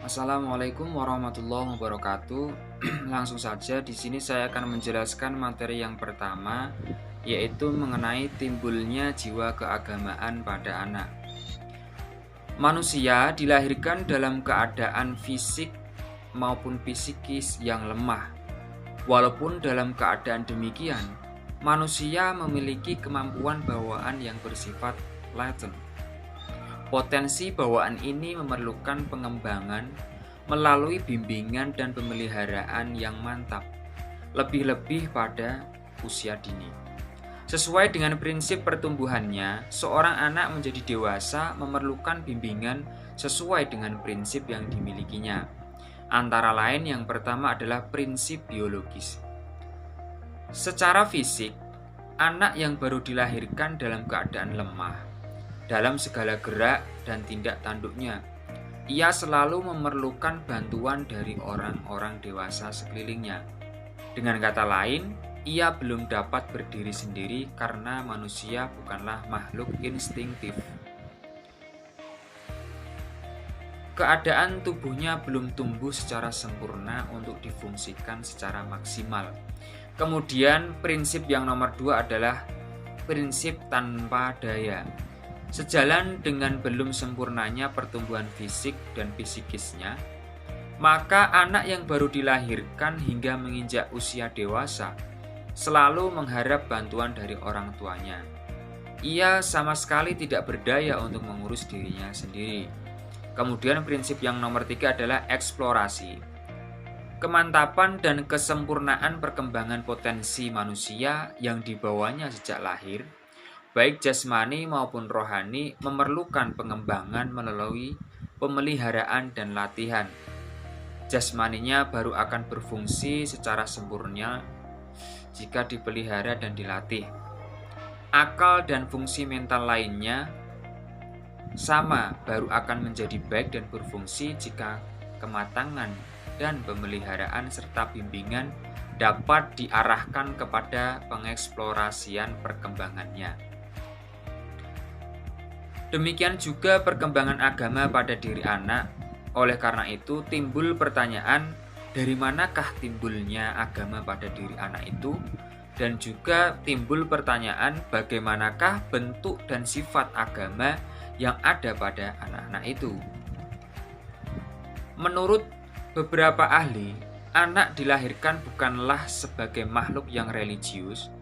Assalamualaikum warahmatullahi wabarakatuh. Langsung saja di sini saya akan menjelaskan materi yang pertama, yaitu mengenai timbulnya jiwa keagamaan pada anak. Manusia dilahirkan dalam keadaan fisik maupun psikis yang lemah. Walaupun dalam keadaan demikian, manusia memiliki kemampuan bawaan yang bersifat latent. Potensi bawaan ini memerlukan pengembangan melalui bimbingan dan pemeliharaan yang mantap, lebih-lebih pada usia dini. Sesuai dengan prinsip pertumbuhannya, seorang anak menjadi dewasa memerlukan bimbingan sesuai dengan prinsip yang dimilikinya. Antara lain yang pertama adalah prinsip biologis. Secara fisik, anak yang baru dilahirkan dalam keadaan lemah dalam segala gerak dan tindak tanduknya. Ia selalu memerlukan bantuan dari orang-orang dewasa sekelilingnya. Dengan kata lain, ia belum dapat berdiri sendiri karena manusia bukanlah makhluk instingtif. Keadaan tubuhnya belum tumbuh secara sempurna untuk difungsikan secara maksimal. Kemudian prinsip yang nomor 2 adalah prinsip tanpa daya. Sejalan dengan belum sempurnanya pertumbuhan fisik dan psikisnya, maka anak yang baru dilahirkan hingga menginjak usia dewasa selalu mengharap bantuan dari orang tuanya. Ia sama sekali tidak berdaya untuk mengurus dirinya sendiri. Kemudian prinsip yang nomor 3 adalah eksplorasi. Kemantapan dan kesempurnaan perkembangan potensi manusia yang dibawanya sejak lahir, baik jasmani maupun rohani, memerlukan pengembangan melalui pemeliharaan dan latihan. Jasmaninya baru akan berfungsi secara sempurna jika dipelihara dan dilatih. Akal dan fungsi mental lainnya sama baru akan menjadi baik dan berfungsi jika kematangan dan pemeliharaan serta bimbingan dapat diarahkan kepada pengeksplorasian perkembangannya. Demikian juga perkembangan agama pada diri anak. Oleh karena itu, timbul pertanyaan, dari manakah timbulnya agama pada diri anak itu? Dan juga timbul pertanyaan, bagaimanakah bentuk dan sifat agama yang ada pada anak-anak itu? Menurut beberapa ahli, anak dilahirkan bukanlah sebagai makhluk yang religius.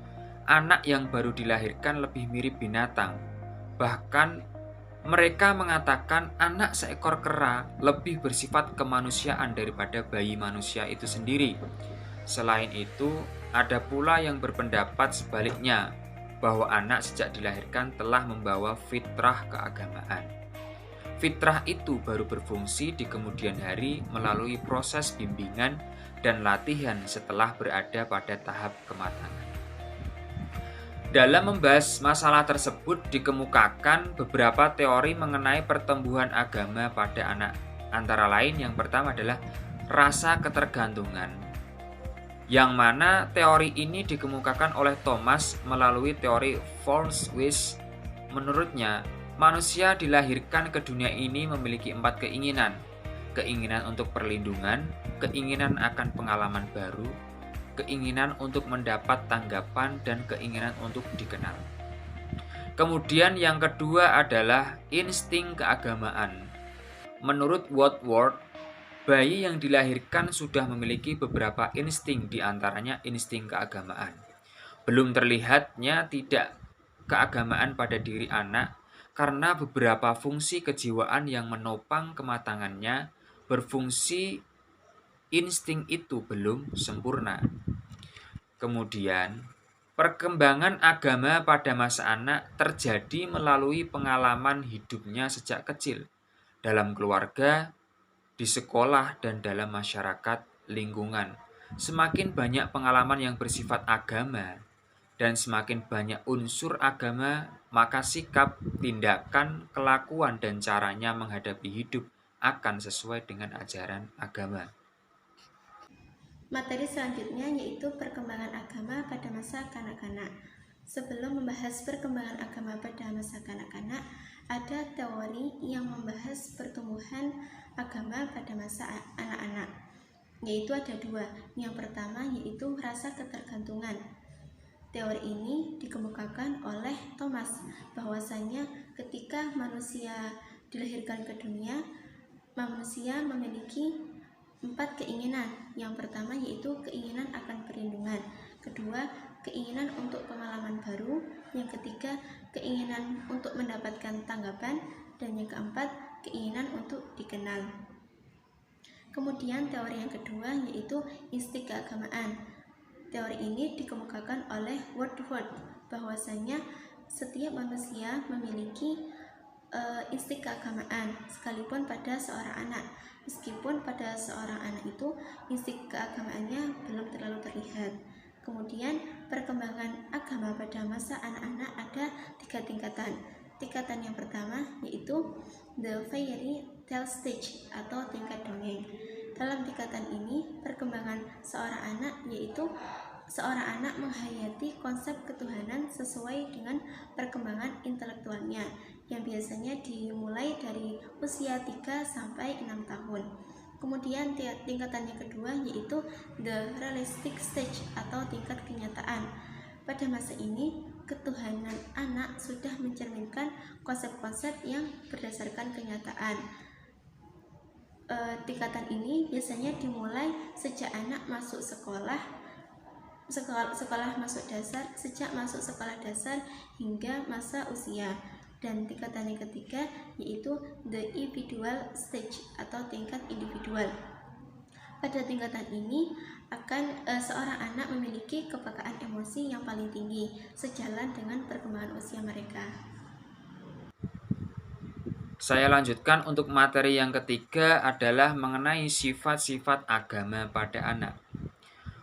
Anak yang baru dilahirkan lebih mirip binatang. Bahkan mereka mengatakan anak seekor kera lebih bersifat kemanusiaan daripada bayi manusia itu sendiri. Selain itu, ada pula yang berpendapat sebaliknya, bahwa anak sejak dilahirkan telah membawa fitrah keagamaan. Fitrah itu baru berfungsi di kemudian hari melalui proses bimbingan dan latihan setelah berada pada tahap kematangan. Dalam membahas masalah tersebut dikemukakan beberapa teori mengenai pertumbuhan agama pada anak. Antara lain yang pertama adalah rasa ketergantungan, yang mana teori ini dikemukakan oleh Thomas melalui teori Forsyth. Menurutnya, manusia dilahirkan ke dunia ini memiliki 4 keinginan. Keinginan untuk perlindungan, keinginan akan pengalaman baru, keinginan untuk mendapat tanggapan, dan keinginan untuk dikenal. Kemudian yang kedua adalah insting keagamaan. Menurut Woodward, bayi yang dilahirkan sudah memiliki beberapa insting, diantaranya insting keagamaan. Belum terlihatnya tidak keagamaan pada diri anak karena beberapa fungsi kejiwaan yang menopang kematangannya berfungsi. Insting itu belum sempurna. Kemudian, perkembangan agama pada masa anak terjadi melalui pengalaman hidupnya sejak kecil, dalam keluarga, di sekolah, dan dalam masyarakat lingkungan. Semakin banyak pengalaman yang bersifat agama, dan semakin banyak unsur agama, maka sikap, tindakan, kelakuan, dan caranya menghadapi hidup akan sesuai dengan ajaran agama. Materi selanjutnya yaitu perkembangan agama pada masa kanak-kanak. Sebelum membahas perkembangan agama pada masa kanak-kanak, ada teori yang membahas pertumbuhan agama pada masa anak-anak, yaitu ada dua. Yang pertama yaitu rasa ketergantungan. Teori ini dikemukakan oleh Thomas, bahwasanya ketika manusia dilahirkan ke dunia, manusia memiliki 4 keinginan. Yang pertama yaitu keinginan akan perlindungan, kedua keinginan untuk pengalaman baru, yang ketiga keinginan untuk mendapatkan tanggapan, dan yang keempat keinginan untuk dikenal. Kemudian teori yang kedua yaitu insting keagamaan. Teori ini dikemukakan oleh Woodward, bahwasanya setiap manusia memiliki insting keagamaan sekalipun pada seorang anak, meskipun pada seorang anak itu insting keagamaannya belum terlalu terlihat. Kemudian perkembangan agama pada masa anak-anak ada 3 tingkatan. Tingkatan yang pertama yaitu the fairy tale stage atau tingkat dongeng. Dalam tingkatan ini perkembangan seorang anak yaitu seorang anak menghayati konsep ketuhanan sesuai dengan perkembangan intelektualnya, yang biasanya dimulai dari usia 3 sampai 6 tahun. Kemudian tingkatan yang kedua yaitu the realistic stage atau tingkat kenyataan. Pada masa ini, ketuhanan anak sudah mencerminkan konsep-konsep yang berdasarkan kenyataan. Tingkatan ini biasanya dimulai sejak anak masuk sekolah sejak masuk sekolah dasar hingga masa usia. Dan tingkatan yang ketiga yaitu the individual stage atau tingkat individual. Pada tingkatan ini seorang anak memiliki kepekaan emosi yang paling tinggi sejalan dengan perkembangan usia mereka. Saya lanjutkan untuk materi yang ketiga adalah mengenai sifat-sifat agama pada anak.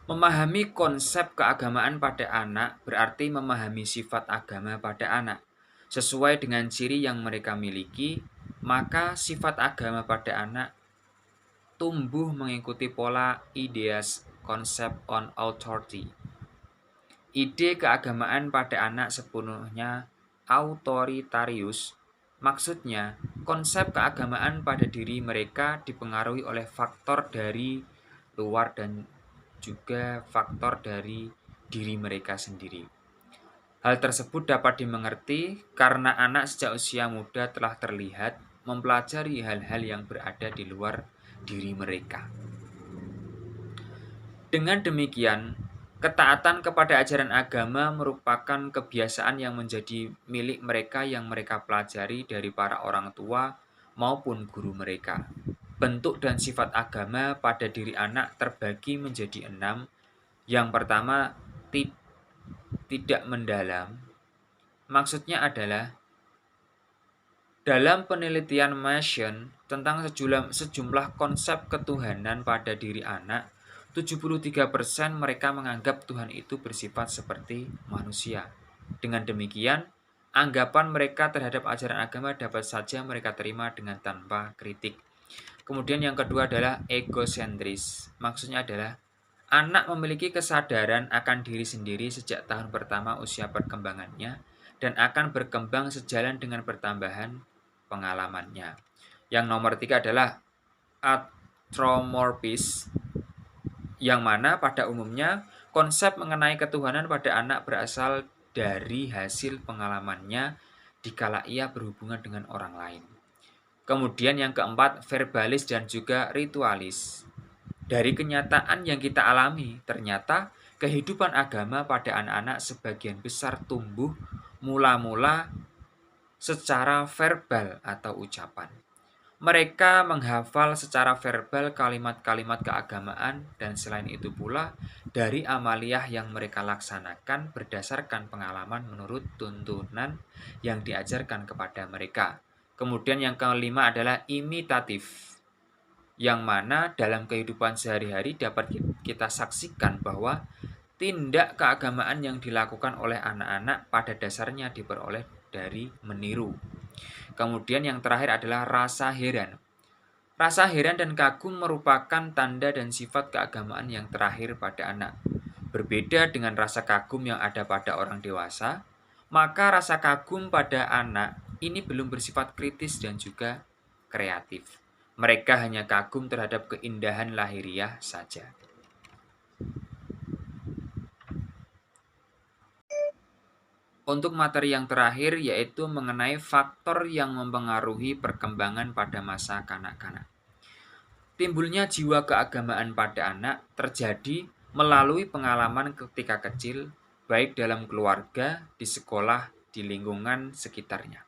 Memahami konsep keagamaan pada anak berarti memahami sifat agama pada anak. Sesuai dengan ciri yang mereka miliki, maka sifat agama pada anak tumbuh mengikuti pola ideas concept on authority. Ide keagamaan pada anak sepenuhnya autoritarius. Maksudnya, konsep keagamaan pada diri mereka dipengaruhi oleh faktor dari luar dan juga faktor dari diri mereka sendiri. Hal tersebut dapat dimengerti karena anak sejak usia muda telah terlihat mempelajari hal-hal yang berada di luar diri mereka. Dengan demikian, ketaatan kepada ajaran agama merupakan kebiasaan yang menjadi milik mereka yang mereka pelajari dari para orang tua maupun guru mereka. Bentuk dan sifat agama pada diri anak terbagi menjadi 6. Yang pertama, tidak mendalam. Maksudnya adalah dalam penelitian Mason tentang sejumlah konsep ketuhanan pada diri anak, 73% mereka menganggap Tuhan itu bersifat seperti manusia. Dengan demikian, anggapan mereka terhadap ajaran agama dapat saja mereka terima dengan tanpa kritik. Kemudian yang kedua adalah egosentris. Maksudnya adalah anak memiliki kesadaran akan diri sendiri sejak tahun pertama usia perkembangannya dan akan berkembang sejalan dengan pertambahan pengalamannya. Yang nomor 3 adalah anthropomorphism, yang mana pada umumnya konsep mengenai ketuhanan pada anak berasal dari hasil pengalamannya dikala ia berhubungan dengan orang lain. Kemudian yang keempat, verbalis dan juga ritualis. Dari kenyataan yang kita alami, ternyata kehidupan agama pada anak-anak sebagian besar tumbuh mula-mula secara verbal atau ucapan. Mereka menghafal secara verbal kalimat-kalimat keagamaan dan selain itu pula dari amaliyah yang mereka laksanakan berdasarkan pengalaman menurut tuntunan yang diajarkan kepada mereka. Kemudian yang kelima adalah imitatif, yang mana dalam kehidupan sehari-hari dapat kita saksikan bahwa tindak keagamaan yang dilakukan oleh anak-anak pada dasarnya diperoleh dari meniru. Kemudian yang terakhir adalah rasa heran. Rasa heran dan kagum merupakan tanda dan sifat keagamaan yang terakhir pada anak. Berbeda dengan rasa kagum yang ada pada orang dewasa, maka rasa kagum pada anak ini belum bersifat kritis dan juga kreatif. Mereka hanya kagum terhadap keindahan lahiriah saja. Untuk materi yang terakhir yaitu mengenai faktor yang mempengaruhi perkembangan pada masa kanak-kanak. Timbulnya jiwa keagamaan pada anak terjadi melalui pengalaman ketika kecil, baik dalam keluarga, di sekolah, di lingkungan sekitarnya.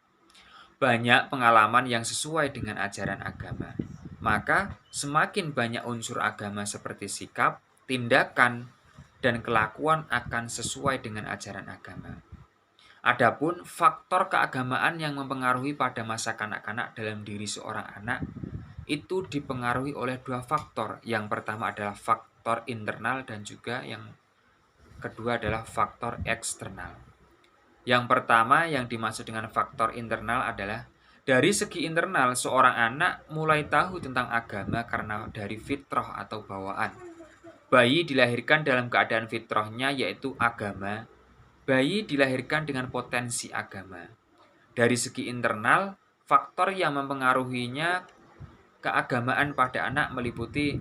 Banyak pengalaman yang sesuai dengan ajaran agama. Maka semakin banyak unsur agama seperti sikap, tindakan, dan kelakuan akan sesuai dengan ajaran agama. Adapun faktor keagamaan yang mempengaruhi pada masa kanak-kanak dalam diri seorang anak itu dipengaruhi oleh dua faktor. Yang pertama adalah faktor internal dan juga yang kedua adalah faktor eksternal. Yang pertama yang dimaksud dengan faktor internal adalah dari segi internal seorang anak mulai tahu tentang agama karena dari fitrah atau bawaan. Bayi dilahirkan dalam keadaan fitrahnya yaitu agama. Bayi dilahirkan dengan potensi agama. Dari segi internal, faktor yang mempengaruhinya keagamaan pada anak meliputi